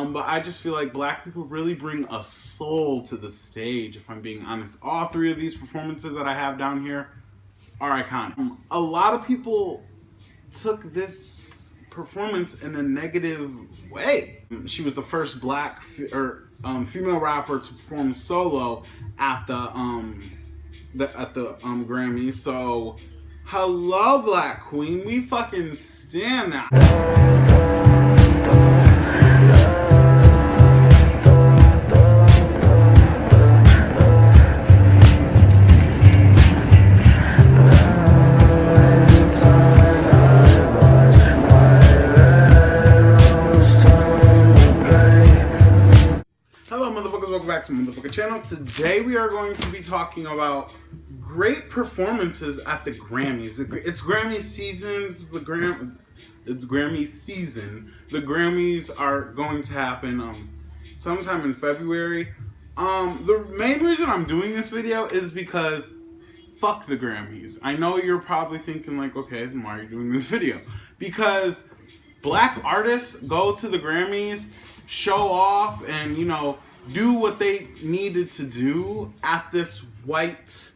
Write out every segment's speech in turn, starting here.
But I just feel like black people really bring a soul to the stage, if I'm being honest. All three of these performances that I have down here are iconic. A lot of people took this performance in a negative way. She was the first black female rapper to perform solo at the Grammy. So, hello, Black Queen. We fucking stand that. Hello, motherfuckers. Welcome back to my motherfucker channel. Today we are going to be talking about great performances at the Grammys. It's Grammy season. It's Grammy season. The Grammys are going to happen sometime in February. The main reason I'm doing this video is because fuck the Grammys. I know you're probably thinking like, okay, then why are you doing this video? Because black artists go to the Grammys, show off, and, you know, do what they needed to do at this white,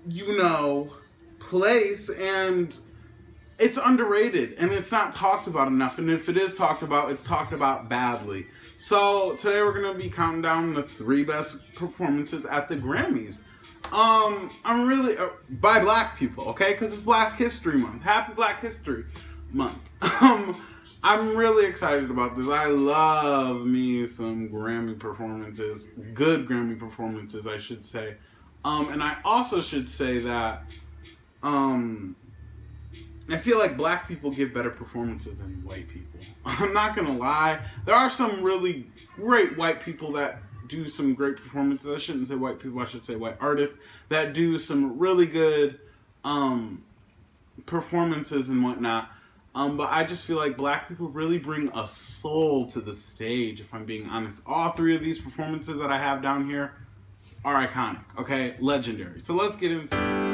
you know, place, and it's underrated, and it's not talked about enough, and if it is talked about, it's talked about badly. So today we're going to be counting down the 3 best performances at the Grammys. I'm really, by black people, okay, because it's Black History Month. Happy Black History Month. I'm really excited about this. I love me some Grammy performances, good Grammy performances, I should say. And I also should say that I feel like black people give better performances than white people. I'm not gonna lie. There are some really great white people that do some great performances. I shouldn't say white people, I should say white artists that do some really good performances and whatnot. But I just feel like black people really bring a soul to the stage, if I'm being honest. All 3 of these performances that I have down here are iconic, okay? Legendary. So let's get into it.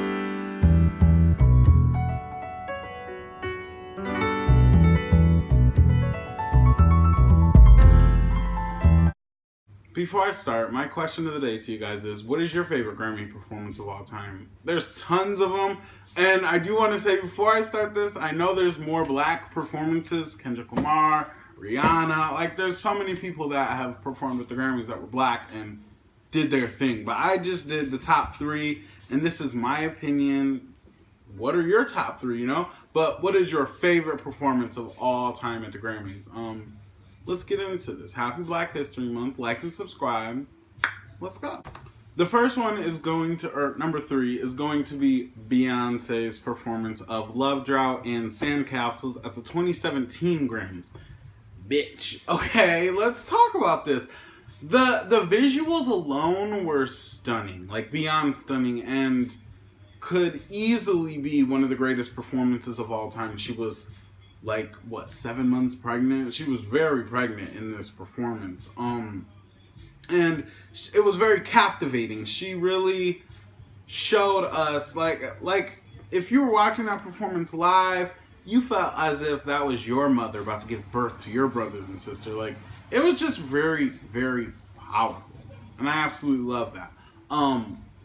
Before I start, my question of the day to you guys is, what is your favorite Grammy performance of all time? There's tons of them. And I do want to say, before I start this, I know there's more black performances. Kendrick Lamar, Rihanna. Like, there's so many people that have performed at the Grammys that were black and did their thing. But I just did the top 3, and this is my opinion. What are your top 3, you know? But what is your favorite performance of all time at the Grammys? Let's get into this. Happy Black History Month. Like and subscribe. Let's go. The first one is going to, or number 3, is going to be Beyonce's performance of Love Drought and Sandcastles at the 2017 Grammys. Bitch. Okay, let's talk about this. The visuals alone were stunning, like beyond stunning, and could easily be one of the greatest performances of all time. She was like, what, 7 months pregnant? She was very pregnant in this performance. And it was very captivating. She really showed us, like if you were watching that performance live, you felt as if that was your mother about to give birth to your brothers and sister. Like, it was just very, very powerful. And I absolutely love that.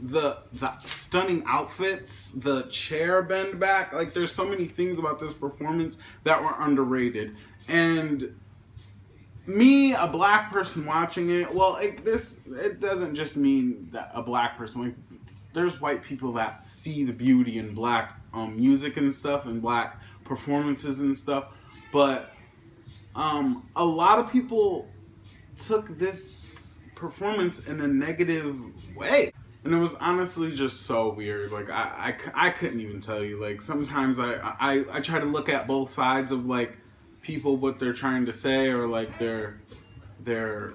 The stunning outfits, the chair bend back, like, there's so many things about this performance that were underrated. And me, a black person watching it, well, it doesn't just mean that a black person, like, there's white people that see the beauty in black music and stuff, and black performances and stuff, but a lot of people took this performance in a negative way. And it was honestly just so weird. Like, I couldn't even tell you. Like, sometimes I try to look at both sides of, like, people, what they're trying to say, or like their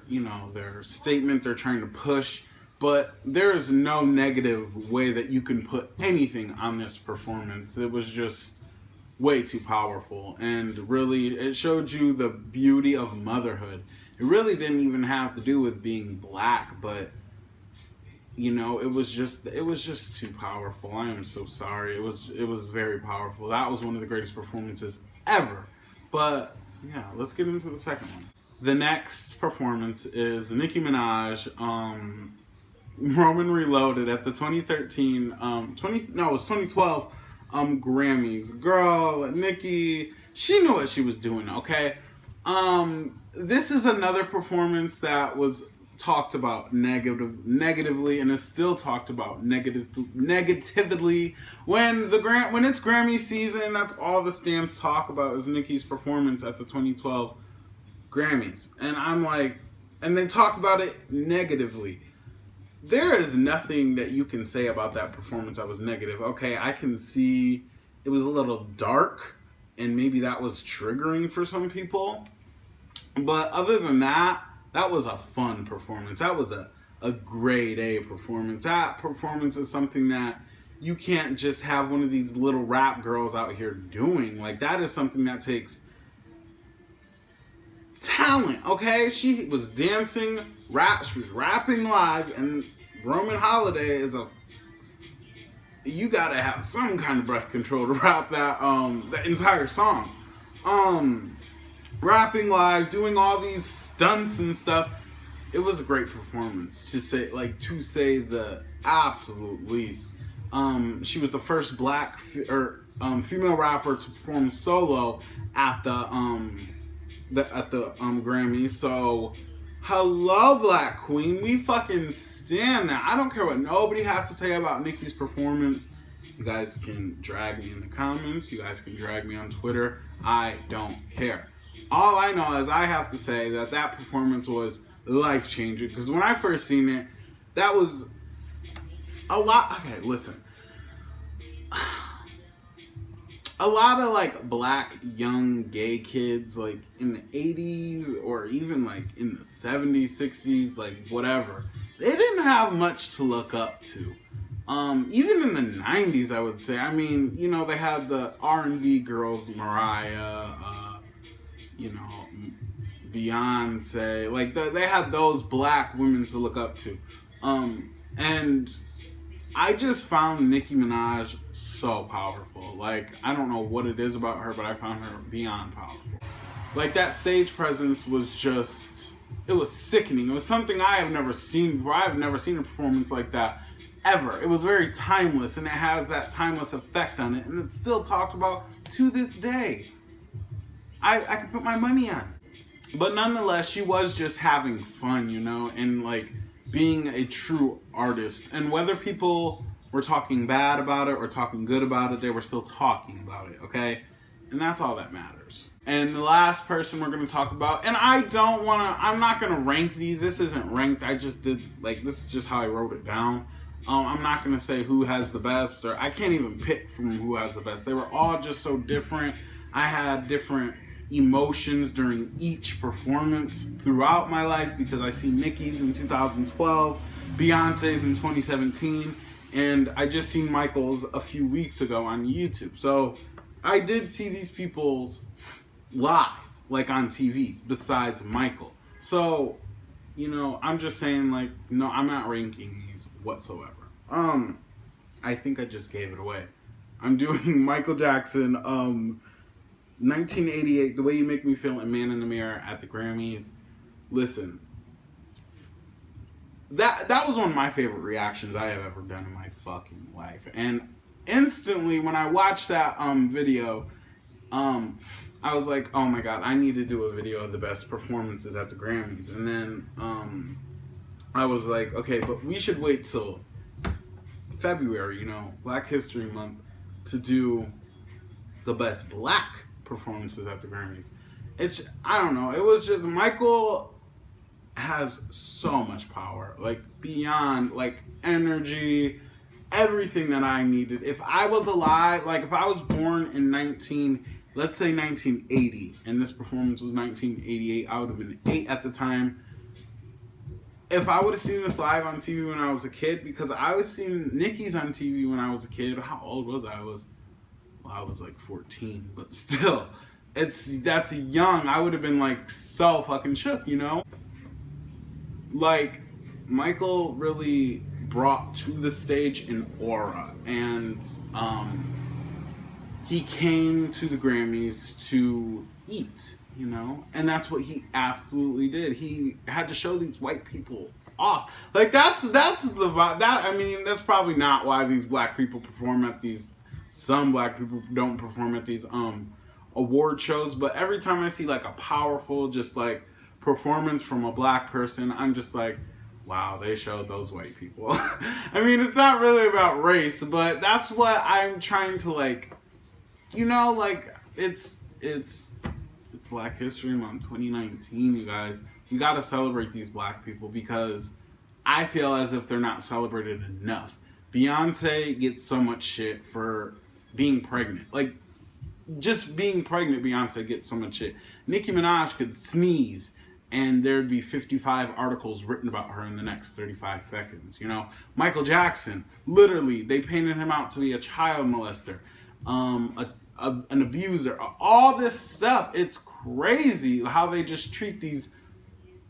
you know, their statement they're trying to push, but there is no negative way that you can put anything on this performance. It was just way too powerful, and really it showed you the beauty of motherhood. It really didn't even have to do with being black, but, you know, it was just too powerful. I am so sorry. It was very powerful. That was one of the greatest performances ever. But yeah, let's get into the second one. The next performance is Nicki Minaj, Roman Reloaded at the 2013, it was 2012 Grammys. Girl, Nicki, she knew what she was doing, okay? This is another performance that was talked about negatively and is still talked about negatively. When it's Grammy season, that's all the stands talk about is Nicki's performance at the 2012 Grammys. And I'm like, and they talk about it negatively. There is nothing that you can say about that performance that was negative. Okay, I can see it was a little dark and maybe that was triggering for some people. But other than that, that was a fun performance. That was a grade A performance. That performance is something that you can't just have one of these little rap girls out here doing. Like, that is something that takes talent, okay? She was dancing, she was rapping live, and Roman Holiday is you gotta have some kind of breath control to rap that the entire song. Rapping live, doing all these stunts and stuff. It was a great performance, to say the absolute least. She was the first black female rapper to perform solo at the Grammys. So, hello, Black Queen. We fucking stand that. I don't care what nobody has to say about Nicki's performance. You guys can drag me in the comments. You guys can drag me on Twitter. I don't care. All I know is I have to say that performance was life-changing. Because when I first seen it, that was a lot. Okay, listen. A lot of, like, black young gay kids, like, in the 80s or even, like, in the 70s, 60s, like, whatever, they didn't have much to look up to. Even in the 90s, I would say. I mean, you know, they had the R&B girls, Mariah, Beyoncé. Like, they had those black women to look up to. And I just found Nicki Minaj so powerful. Like, I don't know what it is about her, but I found her beyond powerful. Like, that stage presence was just, it was sickening. It was something I have never seen before. I have never seen a performance like that, ever. It was very timeless, and it has that timeless effect on it, and it's still talked about to this day. I could put my money on it. But nonetheless, she was just having fun, and, like, being a true artist. And whether people were talking bad about it or talking good about it, they were still talking about it, okay? And that's all that matters. And the last person we're going to talk about, and I'm not going to rank these. This isn't ranked. I just did, like, this is just how I wrote it down. I'm not going to say who has the best, or I can't even pick from who has the best. They were all just so different. I had different emotions during each performance throughout my life, because I see Nicki's in 2012, Beyonce's in 2017, and I just seen Michael's a few weeks ago on YouTube. So I did see these people's live, like on TVs, besides Michael. So, I'm just saying, like, no, I'm not ranking these whatsoever. I think I just gave it away. I'm doing Michael Jackson, 1988, The Way You Make Me Feel, and Man in the Mirror at the Grammys. Listen, that was one of my favorite reactions I have ever done in my fucking life. And instantly, when I watched that video, I was like, oh my god, I need to do a video of the best performances at the Grammys. And then I was like, okay, but we should wait till February, Black History Month, to do the best black performances at the Grammys. I don't know, it was just, Michael has so much power, like, beyond, like, energy, everything that I needed. If I was alive, like, if I was born in 1980, and this performance was 1988, I would have been 8 at the time. If I would have seen this live on TV when I was a kid, because I was seeing Nicki's on TV when I was a kid. How old was I? I was like 14, but still, that's young. I would have been, like, so fucking shook, Like, Michael really brought to the stage an aura, and he came to the Grammys to eat. you know? And that's what he absolutely did. He had to show these white people off. Like, that's the vibe. I mean, that's probably not why these black people perform at these, some black people don't perform at these award shows, but every time I see like a powerful just like performance from a black person, I'm just like, wow, they showed those white people. I mean, it's not really about race, but that's what I'm trying to like, you know, like it's Black History Month 2019, you guys. You got to celebrate these black people because I feel as if they're not celebrated enough. Beyonce gets so much shit for being pregnant. Like, just being pregnant, Beyonce gets so much shit. Nicki Minaj could sneeze and there'd be 55 articles written about her in the next 35 seconds, you know? Michael Jackson, literally, they painted him out to be a child molester, an abuser, all this stuff. It's crazy how they just treat these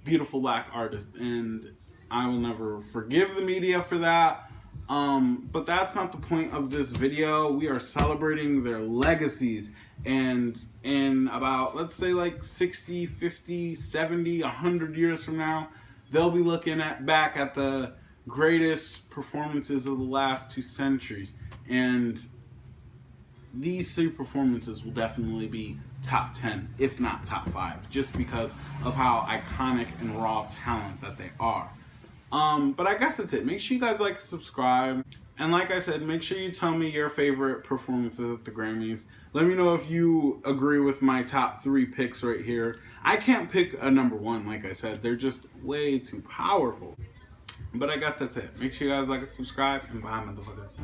beautiful black artists, and I will never forgive the media for that. But that's not the point of this video. We are celebrating their legacies, and in about, let's say like 60, 50, 70, 100 years from now, they'll be looking back at the greatest performances of the last 2 centuries, and these 3 performances will definitely be top 10, if not top 5, just because of how iconic and raw talent that they are. But I guess that's it. Make sure you guys like and subscribe. And like I said, make sure you tell me your favorite performances at the Grammys. Let me know if you agree with my top 3 picks right here. I can't pick a number 1, like I said. They're just way too powerful. But I guess that's it. Make sure you guys like and subscribe, and bye, motherfuckers.